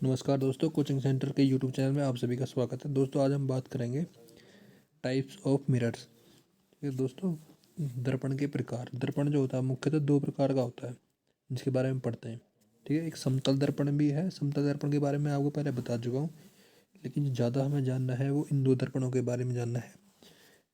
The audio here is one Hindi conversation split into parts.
नमस्कार दोस्तों, कोचिंग सेंटर के यूट्यूब चैनल में आप सभी का स्वागत है। दोस्तों आज हम बात करेंगे टाइप्स ऑफ मिरर्स। ठीक है दोस्तों, दर्पण के प्रकार। दर्पण जो होता है मुख्यतः दो प्रकार का होता है जिसके बारे में पढ़ते हैं। ठीक है, एक समतल दर्पण भी है। समतल दर्पण के बारे में आपको पहले बता चुका हूँ, लेकिन जो ज़्यादा हमें जानना है वो इन दो दर्पणों के बारे में जानना है,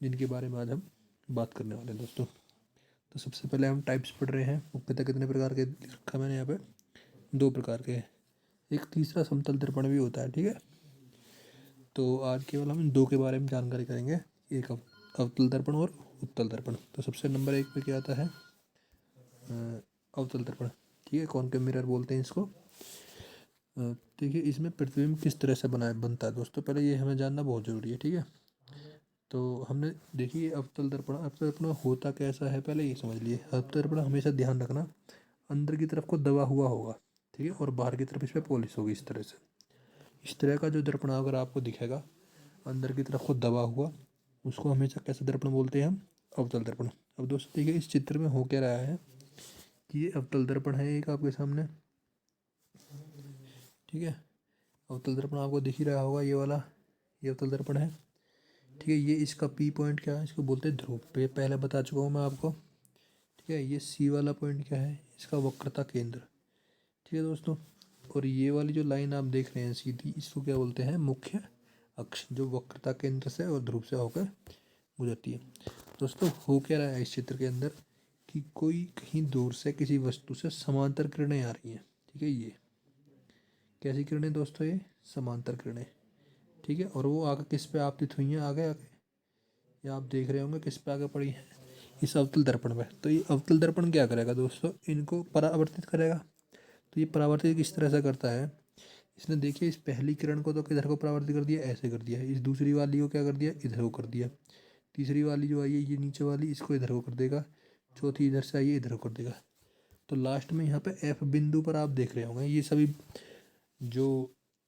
जिनके बारे में आज हम बात करने वाले हैं दोस्तों। तो सबसे पहले हम टाइप्स पढ़ रहे हैं। मुख्यतः कितने प्रकार के रखा मैंने यहाँ पे? दो प्रकार के। एक तीसरा समतल दर्पण भी होता है। ठीक है, तो आज केवल हम इन दो के बारे में जानकारी करेंगे, एक अवतल दर्पण और उत्तल दर्पण। तो सबसे नंबर एक पे क्या आता है? अवतल दर्पण। ठीक है, कॉनकेव मिरर बोलते हैं इसको। देखिए इसमें प्रतिबिंब किस तरह से बनता है दोस्तों, पहले ये हमें जानना बहुत ज़रूरी है। ठीक है, तो हमने देखिए अवतल दर्पण होता कैसा है पहले ये समझ लिए। अवतल दर्पण हमेशा ध्यान रखना अंदर की तरफ को दबा हुआ होगा। ठीक है, और बाहर की तरफ इस पर पॉलिश होगी इस तरह से। इस तरह का जो दर्पण अगर आपको दिखेगा अंदर की तरफ को दबा हुआ, उसको हमेशा कैसा दर्पण बोलते हैं हम? अवतल दर्पण। अब दोस्तों देखिए इस चित्र में हो क्या रहा है कि ये अवतल दर्पण है एक आपके सामने। ठीक है, अवतल दर्पण आपको दिख ही रहा होगा, ये वाला ये अवतल दर्पण है। ठीक है, ये इसका पी पॉइंट क्या है? इसको बोलते हैं ध्रुव। पे पहले बता चुका हूँ मैं आपको। ठीक है, ये सी वाला पॉइंट क्या है? इसका वक्रता केंद्र। ठीक है दोस्तों, और ये वाली जो लाइन आप देख रहे हैं सीधी, इसको क्या बोलते हैं? मुख्य अक्ष, जो वक्रता केंद्र से और ध्रुव से होकर गुजरती है। दोस्तों हो क्या रहा है इस चित्र के अंदर कि कोई कहीं दूर से किसी वस्तु से समांतर किरणें आ रही हैं। ठीक है, ये कैसी किरणें दोस्तों? ये समांतर किरणें। ठीक है, और वो आगे किस पे आपतित हुई हैं? आगे आगे ये आप देख रहे होंगे किस पे आगे पड़ी है? इस अवतल दर्पण पे। तो ये अवतल दर्पण क्या करेगा दोस्तों? इनको परावर्तित करेगा। तो ये परावर्तित किस तरह से करता है? इसने देखिए इस पहली किरण को तो किधर को परावर्तित कर दिया? ऐसे कर दिया है। इस दूसरी वाली को क्या कर दिया? इधर को कर दिया। तीसरी वाली जो आई है ये नीचे वाली, इसको इधर को कर देगा। चौथी इधर से आई है, इधर को कर देगा। तो लास्ट में यहाँ पे एफ बिंदु पर आप देख रहे होंगे ये सभी जो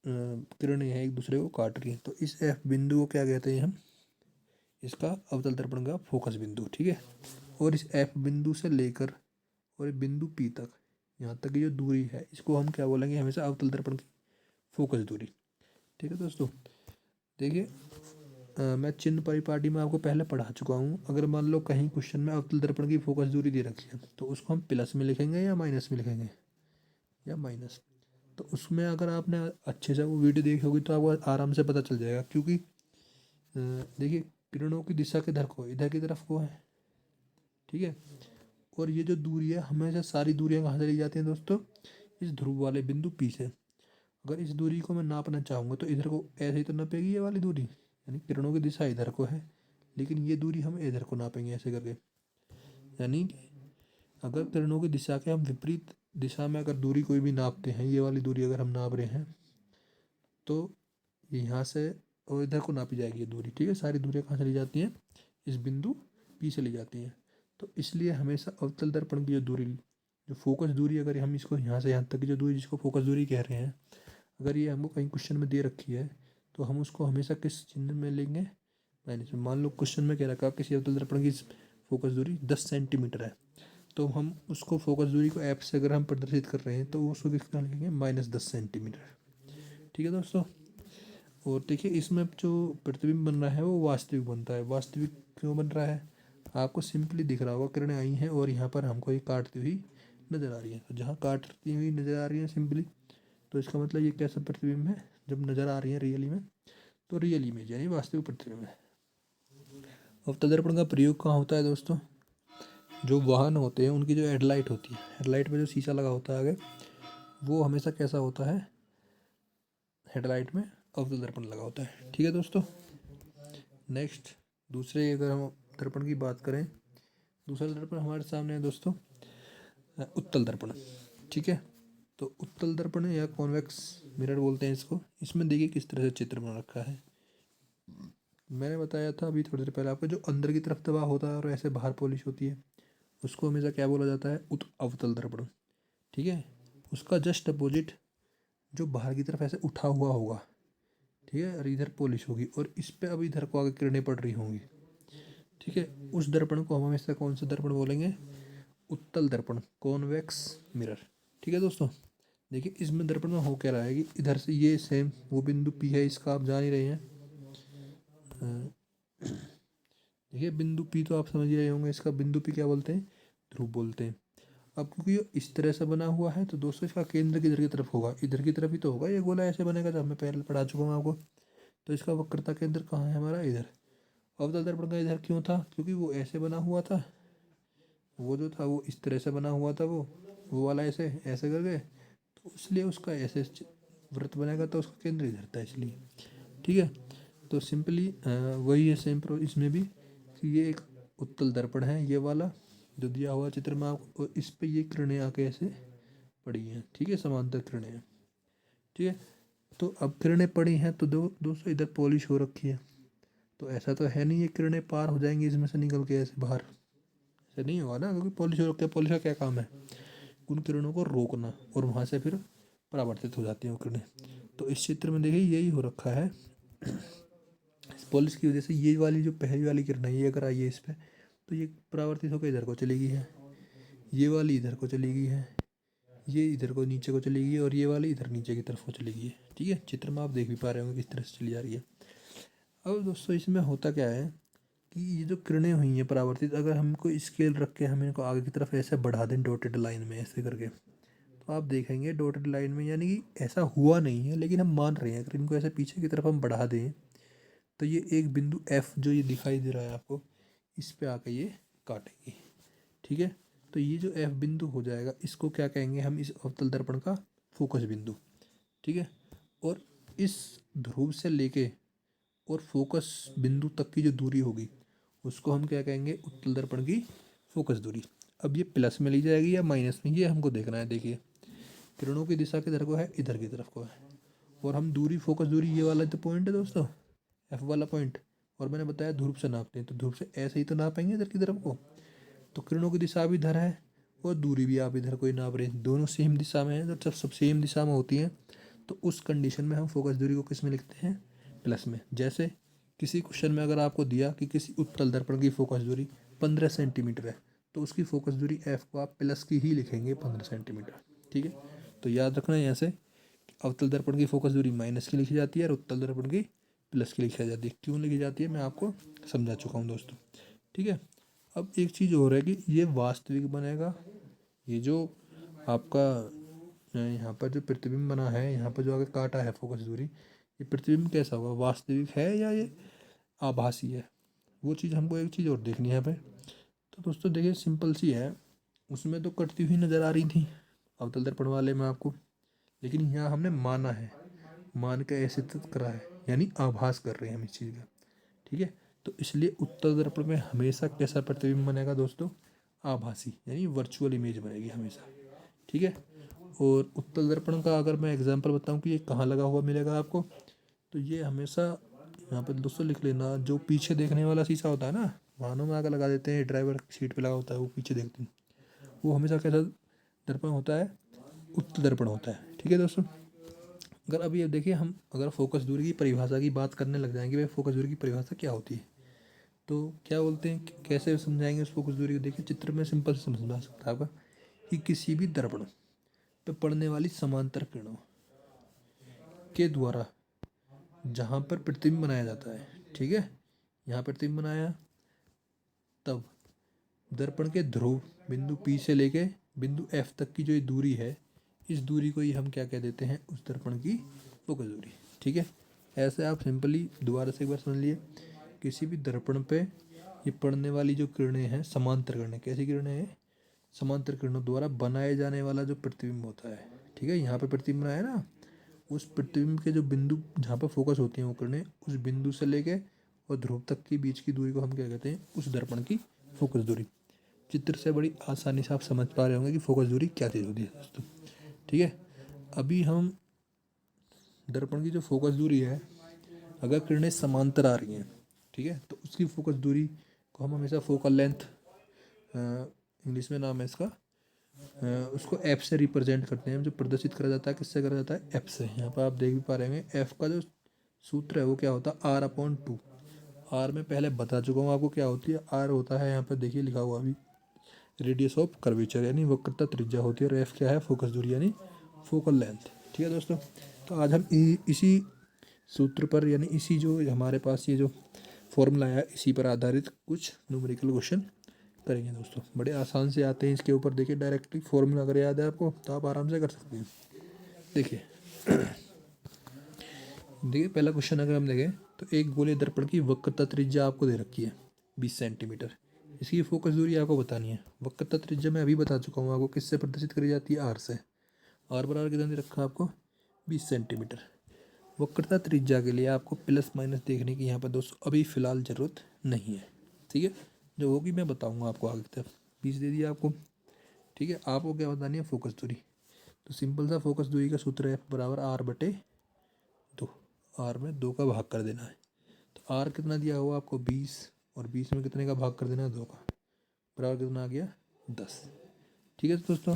किरणें हैं एक दूसरे को काट रही हैं। तो इस एफ बिंदु को क्या कहते हैं हम? इसका अवतल दर्पण का फोकस बिंदु। ठीक है, और इस एफ बिंदु से लेकर और बिंदु पी तक, यहाँ तक की जो दूरी है, इसको हम क्या बोलेंगे? हमेशा अवतल दर्पण की फोकस दूरी। ठीक है दोस्तों, देखिए मैं चिन्ह परिपाटी में आपको पहले पढ़ा चुका हूँ। अगर मान लो कहीं क्वेश्चन में अवतल दर्पण की फोकस दूरी दे रखी है तो उसको हम प्लस में लिखेंगे या माइनस में लिखेंगे? या माइनस। तो उसमें अगर आपने अच्छे से वो वीडियो देखी होगी तो आपको आराम से पता चल जाएगा, क्योंकि देखिए किरणों की दिशा किधर को? इधर की तरफ को है। ठीक है, और ये जो दूरी है, हमेशा सारी दूरियां कहाँ से ली जाती हैं दोस्तों? इस ध्रुव वाले बिंदु पी से। अगर इस दूरी को मैं नापना चाहूँगा तो इधर को ऐसे ही तो नापेगी ये वाली दूरी, यानी किरणों की दिशा इधर को है, लेकिन ये दूरी हम इधर को नापेंगे ऐसे करके। यानी कि अगर किरणों की दिशा के हम विपरीत दिशा में अगर दूरी कोई भी नापते हैं, ये वाली दूरी अगर हम नाप रहे हैं तो यहाँ से और इधर को नापी जाएगी ये दूरी। ठीक है, सारी दूरियाँ कहाँ से ली जाती हैं? इस बिंदु पी से ली जाती हैं। तो इसलिए हमेशा अवतल दर्पण की जो दूरी, जो फोकस दूरी, अगर हम इसको यहाँ से यहाँ तक की जो दूरी जिसको फोकस दूरी कह रहे हैं, अगर ये हमको कहीं क्वेश्चन में दे रखी है तो हम उसको हमेशा किस चिन्ह में लेंगे? माइनस में। मान लो क्वेश्चन में कह रखा है किसी अवतल दर्पण की फोकस दूरी 10 सेंटीमीटर है, तो हम उसको फोकस दूरी को एफ से अगर हम प्रदर्शित कर रहे हैं तो उसको कितना लिखेंगे? -10 सेंटीमीटर। ठीक है दोस्तों, और देखिए इसमें जो प्रतिबिंब बन रहा है वो वास्तविक बनता है। वास्तविक क्यों बन रहा है? आपको सिंपली दिख रहा होगा किरणें आई हैं और यहाँ पर हमको ये काटती हुई नजर आ रही है। तो जहाँ काटती हुई नजर आ रही है सिंपली, तो इसका मतलब ये कैसा प्रतिबिंब है? जब नजर आ रही है रियल में, तो रियल इमेज यानी वास्तविक प्रतिबिंब है। अवतल दर्पण का प्रयोग कहाँ होता है दोस्तों? जो वाहन होते हैं उनकी जो हेडलाइट होती है, हेडलाइट में जो शीशा लगा होता है आगे, वो हमेशा कैसा होता है? हेडलाइट में अवतल दर्पण लगा होता है। ठीक है दोस्तों, नेक्स्ट दूसरे अगर हम दर्पण की बात करें, दूसरा दर्पण हमारे सामने है दोस्तों उत्तल दर्पण। ठीक है, तो उत्तल दर्पण या कॉन्वेक्स मिरर बोलते हैं इसको। इसमें देखिए किस तरह से चित्र बना रखा है। मैंने बताया था अभी थोड़ी देर पहले आपको, जो अंदर की तरफ दबा होता है और ऐसे बाहर पॉलिश होती है, उसको हमेशा क्या बोला जाता है? अवतल दर्पण। ठीक है, उसका जस्ट अपोजिट जो बाहर की तरफ ऐसे उठा हुआ होगा, ठीक है, और इधर पॉलिश होगी और इस पे अब इधर को आगे किरणें पड़ रही होंगी। ठीक है, उस दर्पण को हम हमेशा कौन सा दर्पण बोलेंगे? उत्तल दर्पण, कॉन्वेक्स मिरर। ठीक है दोस्तों, देखिए इसमें दर्पण में हो क्या रहा है कि इधर से ये सेम वो बिंदु P है, इसका आप जान ही रहे हैं। देखिए बिंदु P तो आप समझ ही रहे होंगे, इसका बिंदु P क्या बोलते हैं, ध्रुव बोलते हैं। अब क्योंकि ये इस तरह से बना हुआ है तो दोस्तों इसका केंद्र किधर की तरफ होगा, इधर की तरफ ही तो होगा। ये गोला ऐसे बनेगा, जब मैं पहले पढ़ा चुका हूँ आपको। तो इसका वक्रता केंद्र कहाँ है हमारा, इधर। अवतल दर्पण का इधर क्यों था, क्योंकि वो ऐसे बना हुआ था, वो जो था वो इस तरह से बना हुआ था, वो वाला ऐसे ऐसे करके, तो इसलिए उसका ऐसे वृत्त बनेगा, तो उसका केंद्र इधर था इसलिए। ठीक है, तो सिंपली वही है सेम प्रो इसमें भी, कि ये एक उत्तल दर्पण है, ये वाला जो दिया हुआ चित्र में आपको, और इस पे ये किरणें आके ऐसे पड़ी हैं। ठीक है, समांतर किरणें हैं। ठीक है, तो अब किरणें पड़ी हैं तो दोस्तों इधर पॉलिश हो रखी है, तो ऐसा तो है नहीं ये किरणें पार हो जाएंगी इसमें से निकल के ऐसे बाहर, ऐसे नहीं होगा ना, क्योंकि पॉलिश हो रखी है। पॉलिश का क्या काम है, उन किरणों को रोकना, और वहाँ से फिर परावर्तित हो जाती हैं वो किरणें। तो इस चित्र में देखिए यही हो रखा है। इस पॉलिश की वजह से ये वाली जो पहली वाली किरण है, ये अगर आई है इस पर, तो ये परावर्तित होकर इधर को चली गई है, ये वाली इधर को चली गई है, ये इधर को नीचे को चली गई है, और ये वाली इधर नीचे की तरफ को चली गई है। ठीक है, चित्र में आप देख भी पा रहे होंगे किस तरह से चली जा रही है। अब दोस्तों इसमें होता क्या है कि ये जो किरणें हुई हैं परावर्तित, अगर हमको स्केल रख के हम इनको आगे की तरफ ऐसे बढ़ा दें डॉटेड लाइन में ऐसे करके, तो आप देखेंगे डॉटेड लाइन में, यानी कि ऐसा हुआ नहीं है लेकिन हम मान रहे हैं, अगर इनको ऐसे पीछे की तरफ हम बढ़ा दें तो ये एक बिंदु F जो ये दिखाई दे रहा है आपको, इस पे आके ये काटेगी। ठीक है, तो ये जो F बिंदु हो जाएगा, इसको क्या कहेंगे हम, इस अवतल दर्पण का फोकस बिंदु। ठीक है, और इस ध्रुव से लेके और फोकस बिंदु तक की जो दूरी होगी, उसको हम क्या कहेंगे, उत्तल दर्पण की फोकस दूरी। अब ये प्लस में ली जाएगी या माइनस में, ये हमको देखना है। देखिए किरणों की दिशा किधर को है, इधर की तरफ को है, और हम दूरी, फोकस दूरी, ये वाला तो पॉइंट है दोस्तों, F वाला पॉइंट, और मैंने बताया ध्रुव से नापते हैं, तो ध्रुव से ऐसे ही तो नापेंगे इधर की तरफ को। तो किरणों की दिशा भी इधर है और दूरी भी आप इधर को ही नाप रहे हैं, दोनों सेम दिशा में है। तो जब सब सेम दिशा में होती हैं तो उस कंडीशन में हम फोकस दूरी को किस में लिखते हैं, प्लस में। जैसे किसी क्वेश्चन में अगर आपको दिया कि किसी उत्तल दर्पण की फोकस दूरी 15 सेंटीमीटर है, तो उसकी फोकस दूरी F को आप प्लस की ही लिखेंगे, 15 सेंटीमीटर। ठीक है, तो याद रखना है यहाँ से, अवतल दर्पण की फोकस दूरी माइनस की लिखी जाती है और उत्तल दर्पण की प्लस की लिखी जाती है। क्यों लिखी जाती है मैं आपको समझा चुका हूँ दोस्तों। ठीक है, अब एक चीज़ और है कि ये वास्तविक बनेगा, ये जो आपका यहाँ पर जो प्रतिबिंब बना है, यहाँ पर जो आगे काटा है फोकस दूरी, ये प्रतिबिंब कैसा होगा, वास्तविक है या ये आभासी है, वो चीज़ हमको एक चीज़ और देखनी है यहाँ पे। तो दोस्तों देखिए सिंपल सी है, उसमें तो कटती हुई नज़र आ रही थी अवतल दर्पण वाले में आपको, लेकिन यहाँ हमने माना है, मान के ऐसे तक करा है, यानी आभास कर रहे हैं हम इस चीज़ का। ठीक है, तो इसलिए उत्तल दर्पण में हमेशा कैसा प्रतिबिंब बनेगा दोस्तों, आभासी, यानी वर्चुअल इमेज बनेगी हमेशा। ठीक है, और उत्तल दर्पण का अगर मैं एग्जांपल बताऊं कि ये कहाँ लगा हुआ मिलेगा आपको, तो ये हमेशा यहाँ पर दोस्तों लिख लेना, जो पीछे देखने वाला शीशा होता है ना, वाहनों में आकर लगा देते हैं, ड्राइवर सीट पे लगा होता है, वो पीछे देखते हैं, वो हमेशा कैसा दर्पण होता है, उत्तल दर्पण होता है। ठीक है दोस्तों, अगर अभी अब देखिए हम अगर फोकस दूरी की परिभाषा की बात करने लग जाएंगे, भाई फोकस दूरी की परिभाषा क्या होती है, तो क्या बोलते हैं, कैसे समझाएंगे उस फोकस दूरी को। देखिए चित्र में सिंपल से समझा सकता है आपका, कि किसी भी दर्पण पे पड़ने वाली समांतर किरणों के द्वारा जहाँ पर प्रतिबिंब बनाया जाता है, ठीक है, यहाँ प्रतिबिंब बनाया, तब दर्पण के ध्रुव बिंदु P से लेके बिंदु F तक की जो ये दूरी है, इस दूरी को ही हम क्या कह देते हैं, उस दर्पण की फोकस दूरी। ठीक है, ऐसे आप सिंपली दोबारा से एक बार समझ लिए, किसी भी दर्पण पे ये पड़ने वाली जो किरणें हैं, समांतर किरणें, कैसी किरणें हैं, समांतर किरणों द्वारा बनाए जाने वाला जो प्रतिबिंब होता है। ठीक है, यहाँ पे प्रतिबिंब बनाया ना, उस प्रतिबिंब के जो बिंदु जहाँ पर फोकस होती हैं वो किरणें, उस बिंदु से लेके और ध्रुव तक के बीच की दूरी को हम क्या कहते हैं, उस दर्पण की फोकस दूरी। चित्र से बड़ी आसानी से आप समझ पा रहे होंगे कि फोकस दूरी क्या चीज़ होती है दोस्तों। ठीक है, अभी हम दर्पण की जो फोकस दूरी है, अगर किरणें समांतर आ रही हैं, ठीक है, तो उसकी फोकस दूरी को हम हमेशा फोकल लेंथ, इंग्लिश में नाम है इसका, उसको एफ से रिप्रेजेंट करते हैं, जो प्रदर्शित करा जाता है, किससे करा जाता है, एफ से। यहाँ पर आप देख भी पा रहे हैं, एफ का जो सूत्र है वो क्या होता है, R/2। आर में पहले बता चुका हूँ आपको क्या होती है, आर होता है यहाँ पर देखिए लिखा हुआ अभी, रेडियस ऑफ कर्वेचर, यानी वक्रता त्रिज्या होती है, और एफ क्या है, फोकस दूरी यानी फोकल लेंथ। ठीक है दोस्तों, तो आज हम इसी सूत्र पर यानी इसी जो हमारे पास ये जो फॉर्मूला है इसी पर आधारित कुछ न्यूमेरिकल क्वेश्चन करेंगे दोस्तों। बड़े आसान से आते हैं इसके ऊपर। देखिए डायरेक्टली फॉर्मूला अगर याद है आपको तो आप आराम से कर सकते हैं। देखिए देखिए पहला क्वेश्चन अगर हम देखें तो एक गोले दर्पण की वक्रता त्रिज्या आपको दे रखी है 20 सेंटीमीटर। इसकी फोकस दूरी आपको बतानी है। वक्रता त्रिज्या मैं अभी बता चुका हूँ आपको किससे प्रदर्शित करी जाती है, आर से। आर बराबर कितना दे रखा है आपको 20 सेंटीमीटर। वक्रता त्रिज्या के लिए आपको प्लस माइनस देखने की यहाँ पर दोस्तों अभी फ़िलहाल ज़रूरत नहीं है। ठीक है, जो होगी मैं बताऊँगा आपको आगे तक। 20 दे दिया आपको। ठीक है, आपको क्या बतानी है फोकस दूरी। तो सिंपल सा फोकस दूरी का सूत्र है बराबर r/2। आर में 2 का भाग कर देना है। तो आर कितना दिया हुआ आपको 20 और 20 में कितने का भाग कर देना है 2 का, बराबर कितना आ गया 10। ठीक है दोस्तों,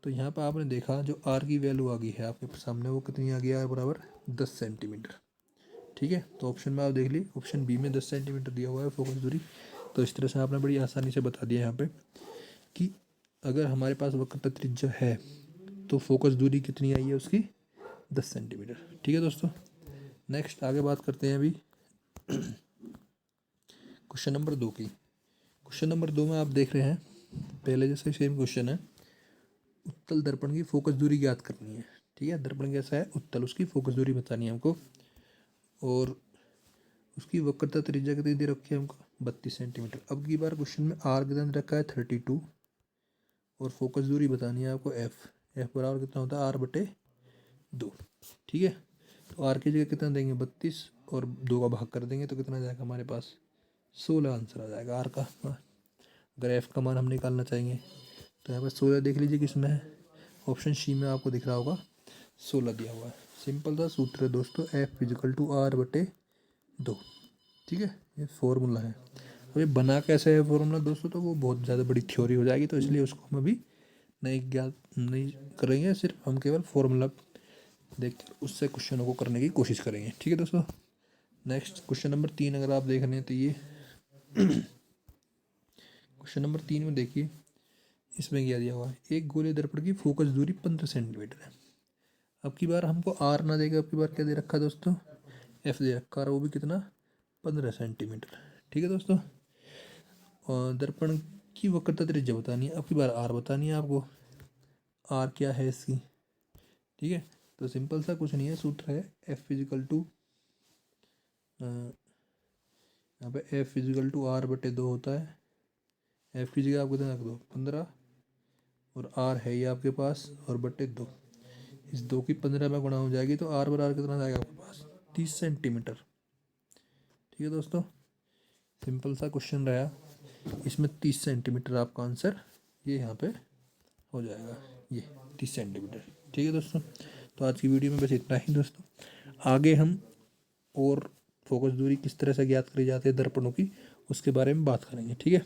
तो यहाँ पर आपने देखा जो आर की वैल्यू आ गई है आपके सामने वो कितनी आ गया है बराबर 10 सेंटीमीटर। ठीक है, तो ऑप्शन में आप देख ली ऑप्शन बी में 10 सेंटीमीटर दिया हुआ है फोकस दूरी। तो इस तरह से आपने बड़ी आसानी से बता दिया यहाँ पे कि अगर हमारे पास वक्रता त्रिज्या है तो फोकस दूरी कितनी आई है उसकी 10 सेंटीमीटर। ठीक है दोस्तों, नेक्स्ट आगे बात करते हैं अभी क्वेश्चन नंबर 2 की। क्वेश्चन नंबर 2 में आप देख रहे हैं पहले जैसे सेम क्वेश्चन है। उत्तल दर्पण की फोकस दूरी ज्ञात करनी है। ठीक है, दर्पण कैसा है उत्तल, उसकी फोकस दूरी बतानी है हमको। और उसकी वक्रता त्रिज्या कितनी दे रखी है हमको 32 सेंटीमीटर। अब की बार क्वेश्चन में आर कितना दे रखा है 32 और फोकस दूरी बतानी है आपको एफ। एफ बराबर कितना होता है r/2। ठीक है, तो आर की जगह कितना देंगे 32 और 2 का भाग कर देंगे तो कितना जाएगा हमारे पास 16 आंसर आ जाएगा आर का। अगर एफ का मान हम निकालना चाहेंगे तो यहाँ पर 16 देख लीजिए किसमें है, ऑप्शन सी में आपको दिख रहा होगा 16 दिया हुआ है। सिंपल सा सूत्र है दोस्तों, एफ इजिकल टू r/2। ठीक है, ये फॉर्मूला है। अब ये बना कैसे है फॉर्मूला दोस्तों, तो वो बहुत ज़्यादा बड़ी थ्योरी हो जाएगी, तो इसलिए उसको हम अभी नहीं करेंगे। सिर्फ हम केवल फॉर्मूला देख कर उससे क्वेश्चनों को करने की कोशिश करेंगे। ठीक है दोस्तों, नेक्स्ट क्वेश्चन नंबर 3 अगर आप देख रहे हैं तो ये क्वेश्चन नंबर 3 में देखिए इसमें क्या दिया हुआ है। एक गोले दर्पण की फोकस दूरी 15 सेंटीमीटर है। अब की बार हमको आर ना देगा, अब की बार क्या दे रखा है दोस्तों एफ दे रखा है, वो भी कितना 15 सेंटीमीटर। ठीक है दोस्तों, और दर्पण की वक्रता त्रिज्या बतानी है। अब की बार आर बतानी है आपको, आर क्या है इसकी। ठीक है, तो सिंपल सा कुछ नहीं है, सूत्र है एफ इजिकल टू यहाँ पे एफ इजिकल टू r/2 होता है। एफ की जगह आप कितना रख दो 15 और आर है ये आपके पास और बटे 2। इस 2 की 15 में गुणा हो जाएगी तो आर बराबर कितना जाएगा आपके पास 30 सेंटीमीटर। ठीक है दोस्तों, सिंपल सा क्वेश्चन रहा, इसमें 30 सेंटीमीटर आपका आंसर ये यहाँ पे हो जाएगा, ये 30 सेंटीमीटर। ठीक है दोस्तों, तो आज की वीडियो में बस इतना ही दोस्तों। आगे हम और फोकस दूरी किस तरह से ज्ञात करी जाती है दर्पणों की उसके बारे में बात करेंगे। ठीक है,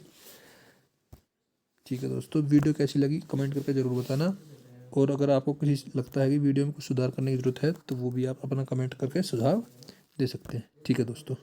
ठीक है दोस्तों, वीडियो कैसी लगी कमेंट करके ज़रूर बताना। और अगर आपको किसी लगता है कि वीडियो में कुछ सुधार करने की ज़रूरत है तो वो भी आप अपना कमेंट करके सुझाव दे सकते हैं। ठीक है दोस्तों।